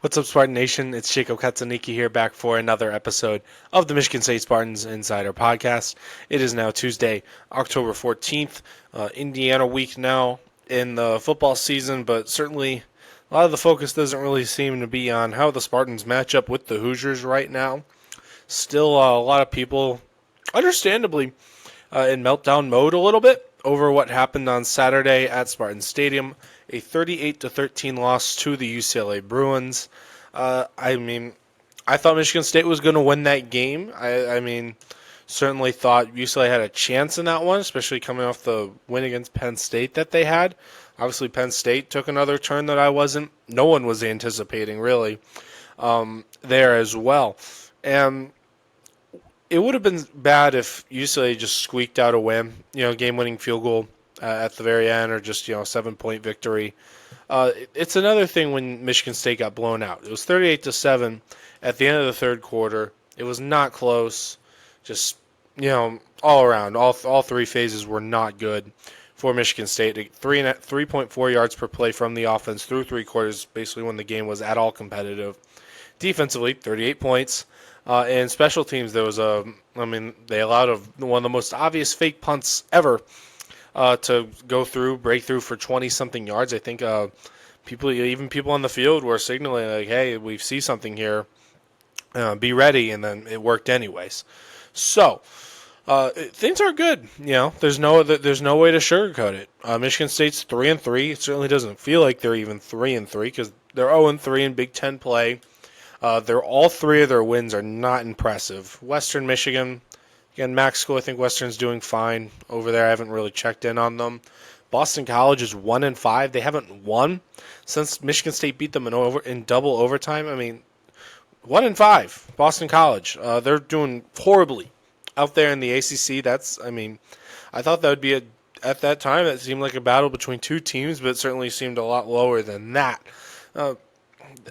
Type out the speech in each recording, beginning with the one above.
What's up, Spartan Nation? It's Jacob Katsaniki here, back for another episode of the Michigan State Spartans Insider Podcast. It is now Tuesday, October 14th, Indiana week now in the football season, but certainly a lot of the focus doesn't really seem to be on how the Spartans match up with the Hoosiers right now. Still, a lot of people, understandably, in meltdown mode a little bit over what happened on Saturday at Spartan Stadium, a 38-13 loss to the UCLA Bruins. I thought Michigan State was going to win that game. Certainly thought UCLA had a chance in that one, especially coming off the win against Penn State that they had. Obviously, Penn State took another turn that no one was anticipating really there as well. And it would have been bad if UCLA just squeaked out a win, game-winning field goal at the very end, or just 7-point victory. It's another thing when Michigan State got blown out. It was 38-7 at the end of the third quarter. It was not close. Just all around, all three phases were not good for Michigan State. 3.4 yards per play from the offense through three quarters, basically when the game was at all competitive. Defensively, 38 points. And special teams, they allowed one of the most obvious fake punts ever to break through for 20-something yards. I think people on the field were signaling like, "Hey, we see something here. Be ready," and then it worked anyways. So things are good. There's no way to sugarcoat it. Michigan State's 3-3. It certainly doesn't feel like they're even 3-3 because they're 0-3 in Big Ten play. All three of their wins are not impressive. Western Michigan, again, Max School, I think Western's doing fine over there. I haven't really checked in on them. Boston College is 1-5. They haven't won since Michigan State beat them in double overtime. 1-5. Boston College. They're doing horribly out there in the ACC. I thought that would be at that time it seemed like a battle between two teams, but it certainly seemed a lot lower than that.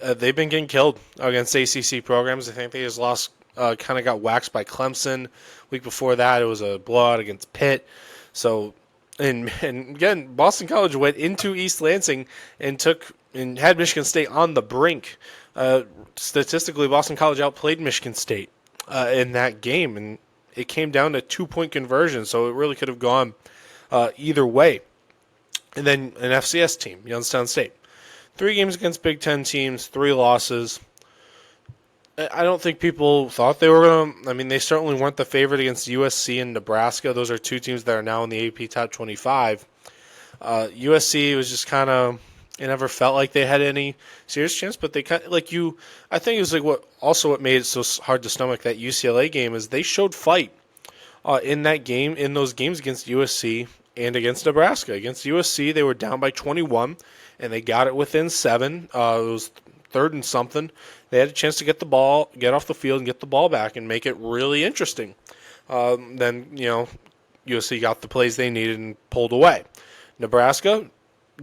They've been getting killed against ACC programs. I think they just lost, kind of got waxed by Clemson. Week before that, it was a blowout against Pitt. So, and again, Boston College went into East Lansing and had Michigan State on the brink. Statistically, Boston College outplayed Michigan State in that game, and it came down to 2-point conversion. So it really could have gone either way. And then an FCS team, Youngstown State. 3 games against Big Ten teams, 3 losses. I don't think people thought they were going to. They certainly weren't the favorite against USC and Nebraska. Those are 2 teams that are now in the AP Top 25. USC was just kind of, it never felt like they had any serious chance, but they kind of, I think it was what made it so hard to stomach that UCLA game is they showed fight in those games against USC and against Nebraska. Against USC, they were down by 21. And they got it within 7. It was 3rd and something. They had a chance to get off the field and get the ball back and make it really interesting. Then USC got the plays they needed and pulled away. Nebraska,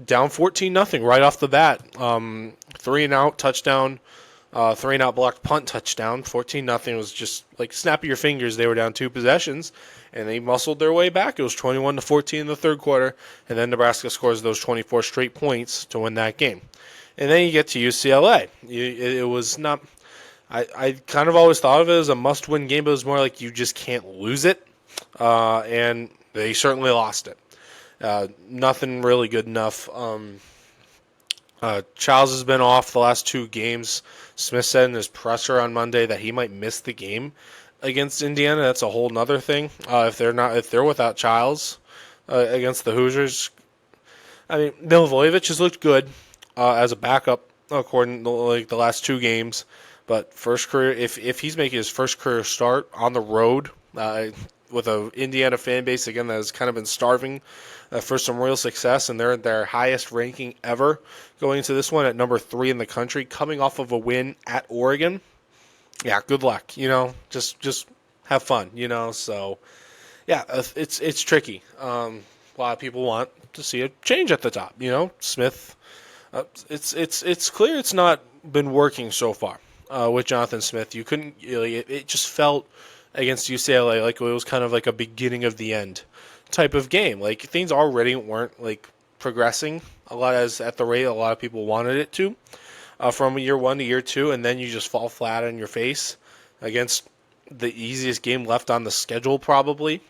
down 14-0 right off the bat. 3-and-out touchdown, 3-and-out blocked punt touchdown. 14-0 was just like snap of your fingers. They were down 2 possessions. And they muscled their way back. It was 21-14 in the third quarter, and then Nebraska scores those 24 straight points to win that game. And then you get to UCLA. It was not. I kind of always thought of it as a must-win game, but it was more like you just can't lose it. And they certainly lost it. Nothing really good enough. Childs has been off the last 2 games. Smith said in his presser on Monday that he might miss the game against Indiana. That's a whole nother thing. If they're without Childs against the Hoosiers, Milivojevic has looked good as a backup according to the last 2 games. But if he's making his first career start on the road with an Indiana fan base again that has kind of been starving for some real success, and they're at their highest ranking ever going into this one at number 3 in the country, coming off of a win at Oregon. Yeah, good luck. Just have fun. So yeah, it's tricky. A lot of people want to see a change at the top. Smith. It's clear it's not been working so far with Jonathan Smith. You couldn't. It just felt against UCLA like it was kind of like a beginning of the end type of game. Like things already weren't progressing a lot at the rate a lot of people wanted it to. from year one to year two, and then you just fall flat on your face against the easiest game left on the schedule, probably.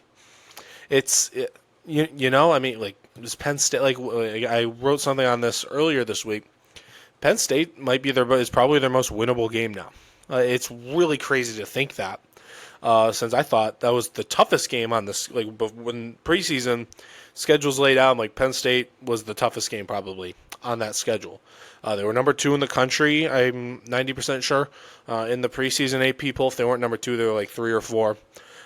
I mean, like, is Penn State, like, I wrote something on this earlier this week. Penn State is probably their most winnable game now. It's really crazy to think that, since I thought that was the toughest game on this. Like, when preseason schedules laid out, like, Penn State was the toughest game probably on that schedule. They were number 2 in the country, I'm 90% sure, in the preseason AP poll. If they weren't number 2, they were like 3 or 4.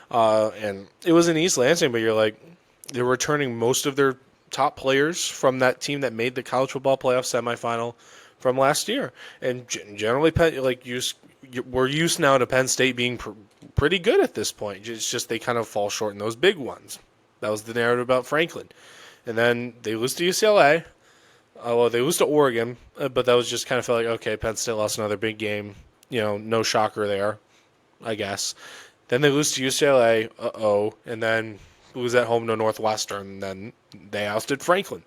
And it was in East Lansing, but you're like, they're returning most of their top players from that team that made the college football playoff semifinal from last year. And generally, we're used now to Penn State being pretty good at this point. It's just they kind of fall short in those big ones. That was the narrative about Franklin. And then they lose to UCLA. Well, they lose to Oregon, but that was just kind of felt like, okay, Penn State lost another big game. No shocker there, I guess. Then they lose to UCLA, and then lose at home to Northwestern, and then they ousted Franklin.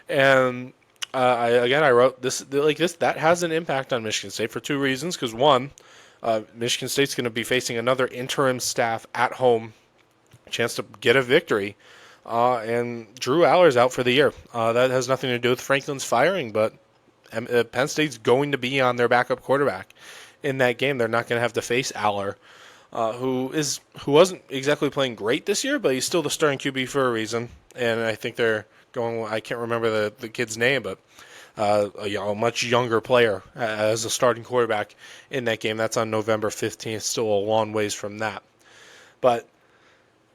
And I wrote this that has an impact on Michigan State for 2 reasons. Because one, Michigan State's going to be facing another interim staff at home, chance to get a victory, and Drew Aller's out for the year. That has nothing to do with Franklin's firing, but Penn State's going to be on their backup quarterback in that game. They're not going to have to face Aller, who wasn't exactly playing great this year, but he's still the starting QB for a reason. And I think they're going. I can't remember the kid's name, but a much younger player as a starting quarterback in that game. That's on November 15th. Still a long ways from that, but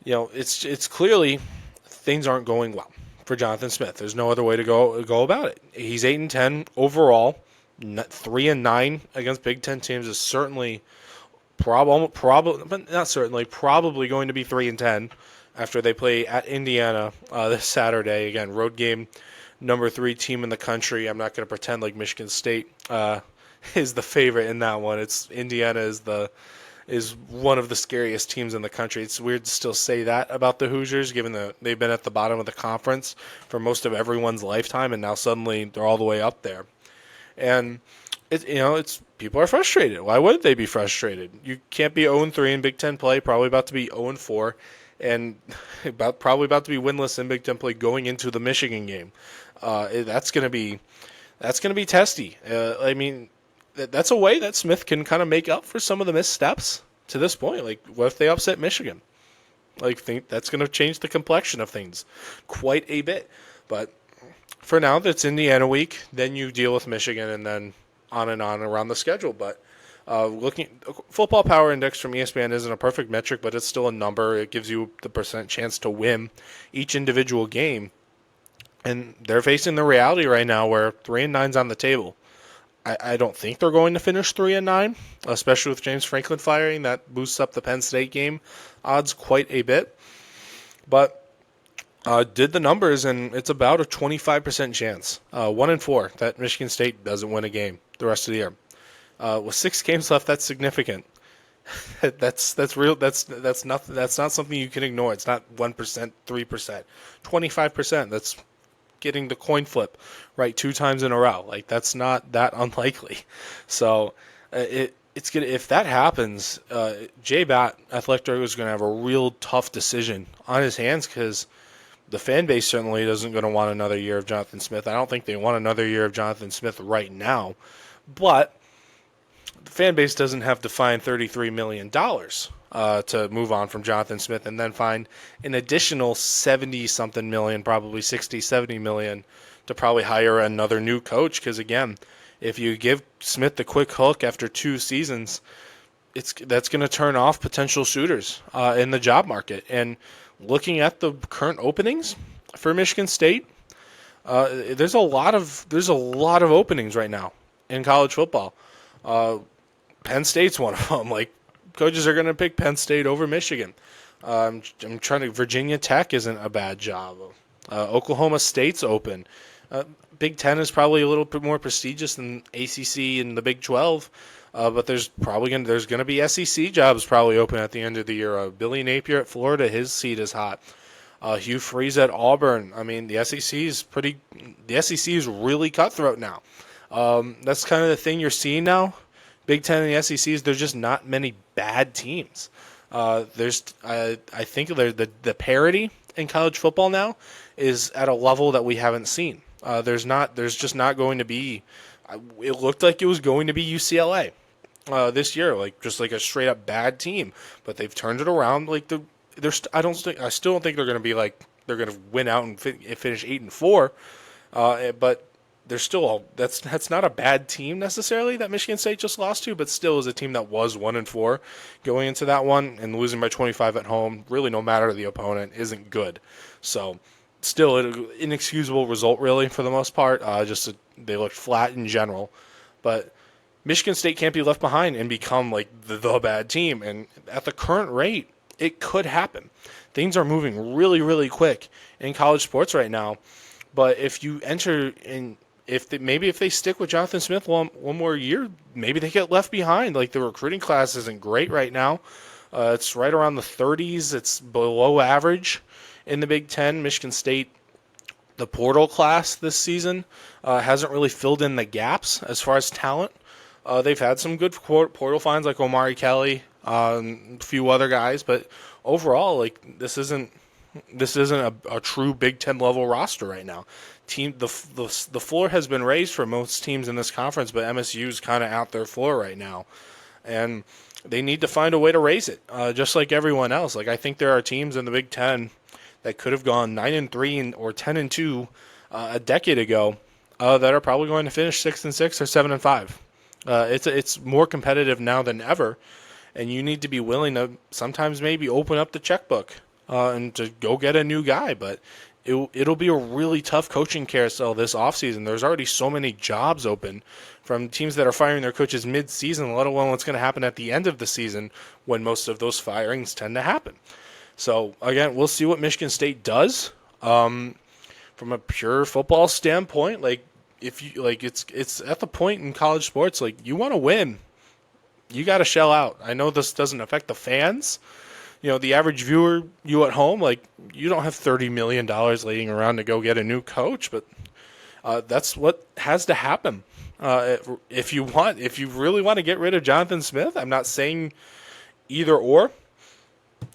it's clearly things aren't going well for Jonathan Smith. There's no other way to go about it. He's 8-10 overall. 3-9 against Big Ten teams is certainly probably going to be 3-10 after they play at Indiana this Saturday. Again, road game, number 3 team in the country. I'm not going to pretend like Michigan State is the favorite in that one. It's Indiana is one of the scariest teams in the country. It's weird to still say that about the Hoosiers, given that they've been at the bottom of the conference for most of everyone's lifetime, and now suddenly they're all the way up there. And it's people are frustrated. Why would they be frustrated? You can't be 0-3 in Big Ten play. Probably about to be 0-4, and probably about to be winless in Big Ten play going into the Michigan game. That's gonna be testy. I mean, that's a way that Smith can kind of make up for some of the missteps to this point. Like, what if they upset Michigan? Think that's going to change the complexion of things quite a bit. But for now, that's Indiana week. Then you deal with Michigan, and then on and on around the schedule. But football power index from ESPN isn't a perfect metric, but it's still a number. It gives you the percent chance to win each individual game. And they're facing the reality right now where 3-9's on the table. I don't think they're going to finish 3-9, especially with James Franklin firing. That boosts up the Penn State game odds quite a bit. But did the numbers, and it's about a 25% chance, 1-4, that Michigan State doesn't win a game the rest of the year. With 6 games left, that's significant. That's real. That's not something you can ignore. It's not 1%, 3%, 25%. That's getting the coin flip right 2 times in a row. Like, that's not that unlikely. So it's gonna, if that happens, Jay Batt, athletic director, is going to have a real tough decision on his hands, because the fan base certainly isn't going to want another year of Jonathan Smith. I don't think they want another year of Jonathan Smith right now, but the fan base doesn't have to find $33 million to move on from Jonathan Smith, and then find an additional 70-something million, probably 60, 70 million, to probably hire another new coach. Because, again, if you give Smith the quick hook after 2 seasons, that's going to turn off potential suitors in the job market. And looking at the current openings for Michigan State, there's a lot of openings right now in college football. Penn State's one of them. Like, coaches are going to pick Penn State over Michigan. Virginia Tech isn't a bad job. Oklahoma State's open. Big Ten is probably a little bit more prestigious than ACC and the Big 12, but there's going to be SEC jobs probably open at the end of the year. Billy Napier at Florida, his seat is hot. Hugh Freeze at Auburn. I mean, the SEC is really cutthroat now. That's kind of the thing you're seeing now. Big Ten and the SECs, there's just not many bad teams. I think the parity in college football now is at a level that we haven't seen. There's just not going to be. It looked like it was going to be UCLA this year, like just like a straight up bad team, but they've turned it around. Like I still don't think they're going to be like they're going to win out and finish 8-4, but they're still that's not a bad team necessarily that Michigan State just lost to, but still is a team that was 1-4 going into that one, and losing by 25 at home, really no matter the opponent, isn't good. So still an inexcusable result really for the most part. They looked flat in general, but Michigan State can't be left behind and become like the bad team. And at the current rate, it could happen. Things are moving really, really quick in college sports right now. But if you enter in, if they stick with Jonathan Smith one more year, maybe they get left behind. Like the recruiting class isn't great right now. It's right around the 30s. It's below average in the Big Ten. Michigan State, the portal class this season, hasn't really filled in the gaps as far as talent. They've had some good portal finds like Omari Kelly, a few other guys, but overall, like this isn't a true Big Ten level roster right now. The floor has been raised for most teams in this conference, but MSU's kind of out their floor right now, and they need to find a way to raise it, just like everyone else. Like I think there are teams in the Big Ten that could have gone 9-3 or 10-2 a decade ago that are probably going to finish 6-6 or 7-5. It's more competitive now than ever, and you need to be willing to sometimes maybe open up the checkbook and to go get a new guy. But it'll be a really tough coaching carousel this offseason. There's already so many jobs open from teams that are firing their coaches mid-season, let alone what's going to happen at the end of the season when most of those firings tend to happen. So, again, we'll see what Michigan State does. From a pure football standpoint, like, if you like, it's at the point in college sports, like you want to win, you got to shell out. I know this doesn't affect the fans, the average viewer, you at home, like you don't have $30 million laying around to go get a new coach, but that's what has to happen. If you really want to get rid of Jonathan Smith, I'm not saying either or.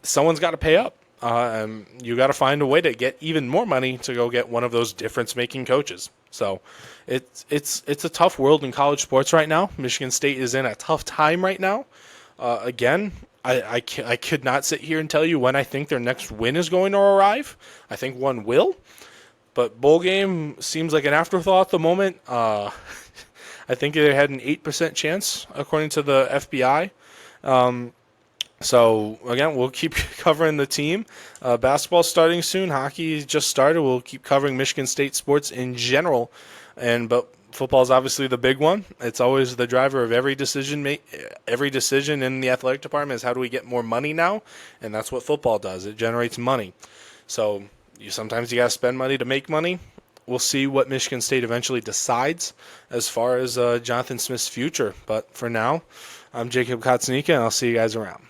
Someone's got to pay up. You got to find a way to get even more money to go get one of those difference-making coaches. So it's a tough world in college sports right now. Michigan State is in a tough time right now. Again, I could not sit here and tell you when I think their next win is going to arrive. I think one will. But bowl game seems like an afterthought at the moment. I think they had an 8% chance, according to the FBI. So, again, we'll keep covering the team. Basketball's starting soon. Hockey just started. We'll keep covering Michigan State sports in general. But football is obviously the big one. It's always the driver of every decision in the athletic department is how do we get more money now? And that's what football does. It generates money. So sometimes you got to spend money to make money. We'll see what Michigan State eventually decides as far as Jonathan Smith's future. But for now, I'm Jacob Kotzanika, and I'll see you guys around.